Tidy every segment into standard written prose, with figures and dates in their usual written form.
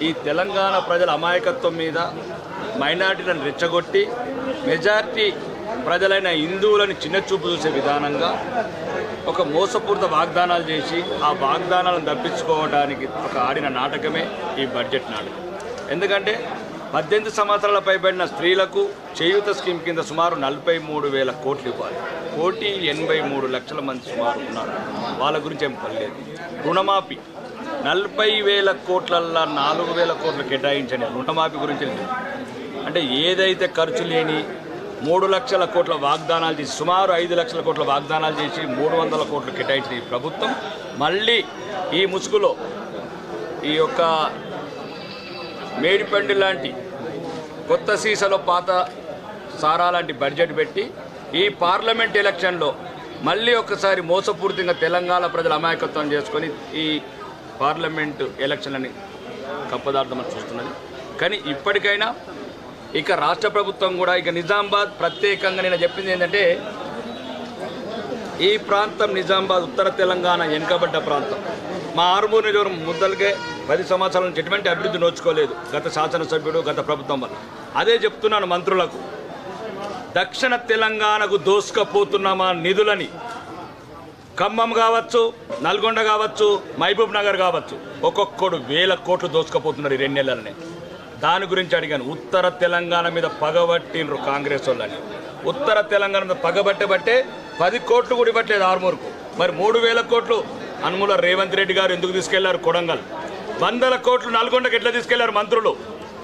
ఈ తెలంగాణ ప్రజల అమాయకత్వం మీద మైనారిటీలను రెచ్చగొట్టి మెజారిటీ ప్రజలైన హిందువులను చిన్నచూపు చూసే విధానంగా ఒక మోసపూరిత వాగ్దానాలు చేసి ఆ వాగ్దానాలను తప్పించుకోవడానికి ఒక ఆడిన నాటకమే ఈ బడ్జెట్ నాటకం. ఎందుకంటే 18 సంవత్సరాల పైబడిన స్త్రీలకు చేయూత స్కీమ్ కింద సుమారు 43,000 కోట్లు ఇవ్వాలి. 1,83,00,000 మంది సుమారు ఉన్నారు. వాళ్ళ గురించి ఏం పర్లేదు. రుణమాఫీ 40,000 కోట్లల్లో 4,000 కోట్లు కేటాయించండి. రుణమాఫీ గురించి అంటే ఏదైతే ఖర్చు లేని 3 లక్షల కోట్ల వాగ్దానాలు చేసి సుమారు 5 లక్షల కోట్ల వాగ్దానాలు చేసి 300 కోట్లు కేటాయించిన ఈ ప్రభుత్వం మళ్ళీ ఈ ముసుగులో ఈ యొక్క మేడిపండు లాంటి కొత్త సీసాలో పాత సారా లాంటి బడ్జెట్ పెట్టి ఈ పార్లమెంట్ ఎలక్షన్లో మళ్ళీ ఒకసారి మోసపూరితంగా తెలంగాణ ప్రజల అమాయకత్వం చేసుకొని ఈ పార్లమెంటు ఎలక్షన్లని కప్పదార్థమని చూస్తున్నది. కానీ ఇప్పటికైనా ఇక రాష్ట్ర ప్రభుత్వం కూడా ఇక నిజామాబాద్ ప్రత్యేకంగా నేను చెప్పింది ఏంటంటే ఈ ప్రాంతం నిజామాబాద్ ఉత్తర తెలంగాణ వెనుకబడ్డ ప్రాంతం. మా ఆర్మూర్ నియోజకవర్గం ముద్దలకే 10 సంవత్సరాల నుంచి ఎటువంటి అభివృద్ధి నోచుకోలేదు గత శాసనసభ్యుడు గత ప్రభుత్వం వల్ల. అదే చెప్తున్నాను మంత్రులకు, దక్షిణ తెలంగాణకు దోసుకపోతున్నామా నిధులని. ఖమ్మం కావచ్చు, నల్గొండ కావచ్చు, మహబూబ్ నగర్ కావచ్చు, ఒక్కొక్కడు 1,000 కోట్లు దోసుకపోతున్నారు ఈ 2 నెలలనే. దాని గురించి అడిగాను. ఉత్తర తెలంగాణ మీద పగబట్టినరు కాంగ్రెస్ వాళ్ళని. ఉత్తర తెలంగాణ మీద పగబట్టబట్టే 10 కోట్లు కూడా ఇవ్వట్లేదు ఆర్మూర్కు. మరి 3,000 కోట్లు అనుమూల రేవంత్ రెడ్డి గారు ఎందుకు తీసుకెళ్లారు? కొడంగల్ 100 కోట్లు నల్గొండకు ఎట్లా తీసుకెళ్లారు మంత్రులు?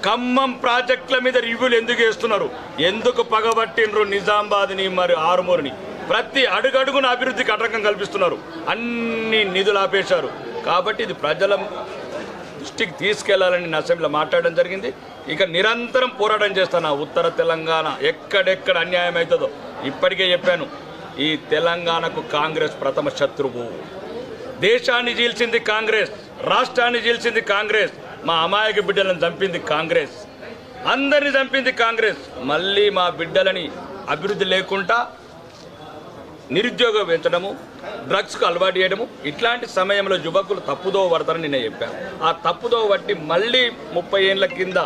ఖమ్మం ప్రాజెక్టుల మీద రివ్యూలు ఎందుకు వేస్తున్నారు? ఎందుకు పగబట్టినరు నిజామాబాద్ని మరి ఆర్మూర్ని? ప్రతి అడుగడుగున అభివృద్ధికి ఆటంకం కల్పిస్తున్నారు. అన్ని నిధులు ఆపేశారు. కాబట్టి ఇది ప్రజల దృష్టికి తీసుకెళ్లాలని నేను అసెంబ్లీలో మాట్లాడడం జరిగింది. ఇక నిరంతరం పోరాటం చేస్తాను. ఉత్తర తెలంగాణ ఎక్కడెక్కడ అన్యాయం అవుతుందో ఇప్పటికే చెప్పాను. ఈ తెలంగాణకు కాంగ్రెస్ ప్రథమ శత్రువు. దేశాన్ని చీల్చింది కాంగ్రెస్, రాష్ట్రాన్ని చీల్చింది కాంగ్రెస్, మా అమాయక బిడ్డలను చంపింది కాంగ్రెస్, అందరిని చంపింది కాంగ్రెస్. మళ్ళీ మా బిడ్డలని అభివృద్ధి లేకుండా నిరుద్యోగం పెంచడము, డ్రగ్స్కు అలవాటు చేయడము, ఇట్లాంటి సమయంలో యువకులు తప్పుదో పడతారని నేను చెప్పాను. ఆ తప్పుదో బట్టి మళ్ళీ 30 ఏళ్ల కింద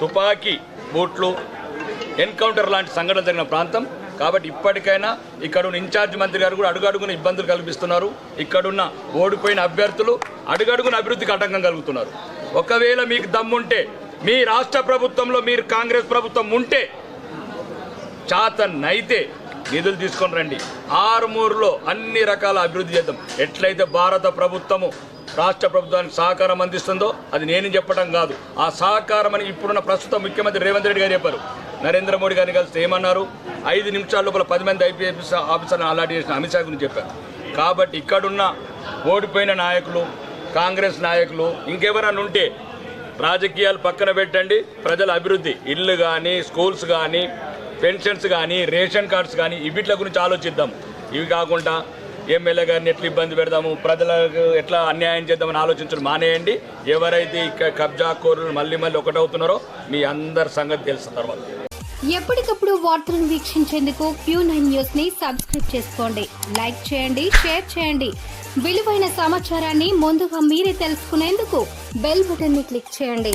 తుపాకీ బూట్లు ఎన్కౌంటర్ లాంటి సంఘటన జరిగిన ప్రాంతం. కాబట్టి ఇప్పటికైనా ఇక్కడున్న ఇన్ఛార్జ్ మంత్రి గారు కూడా అడుగడుగున ఇబ్బందులు కల్పిస్తున్నారు. ఇక్కడున్న ఓడిపోయిన అభ్యర్థులు అడుగడుగున అభివృద్ధికి ఆటంకం కలుగుతున్నారు. ఒకవేళ మీకు దమ్ముంటే మీ రాష్ట్ర ప్రభుత్వంలో మీరు కాంగ్రెస్ ప్రభుత్వం ఉంటే చాతనైతే నిధులు తీసుకొని రండి. ఆర్మూర్లో అన్ని రకాల అభివృద్ధి చేద్దాం. ఎట్లయితే భారత ప్రభుత్వము రాష్ట్ర ప్రభుత్వానికి సహకారం అందిస్తుందో అది నేను చెప్పడం కాదు. ఆ సహకారం అని ఇప్పుడున్న ప్రస్తుత ముఖ్యమంత్రి రేవంత్ రెడ్డి గారు చెప్పారు. నరేంద్ర మోడీ గారిని కలిసి ఏమన్నారు? 5 నిమిషాల లోపల 10 మంది ఐపీఎస్ ఆఫీసర్లను అలాట్ చేసిన అమిత్ షా గురించి చెప్పారు. కాబట్టి ఇక్కడున్న ఓడిపోయిన నాయకులు, కాంగ్రెస్ నాయకులు ఇంకెవరైనా ఉంటే రాజకీయాలు పక్కన పెట్టండి. ప్రజల అభివృద్ధి, ఇళ్ళు కానీ, స్కూల్స్ కానీ, పెన్షన్స్ కానీ, రేషన్ కార్డ్స్ కానీ వీటి గురించి ఆలోచిద్దాం. ఇవి కాకుండా ఎమ్మెల్యే గారిని ఎట్లా ఇబ్బంది పెడదాము, ప్రజలకు ఎట్లా అన్యాయం చేద్దామని ఆలోచించడం మానేయండి. ఎవరైతే ఇక కబ్జా కోరులు మళ్ళీ ఒకటవుతున్నారో మీ అందరి సంగతి తెలుసు. తర్వాత ఎప్పటికప్పుడు వార్తలను వీక్షించేందుకు Q9 న్యూస్ ని సబ్స్క్రైబ్ చేసుకోండి, లైక్ చేయండి, షేర్ చేయండి. విలువైన సమాచారాన్ని ముందుగా మీరే తెలుసుకునేందుకు బెల్ బటన్ ని క్లిక్ చేయండి.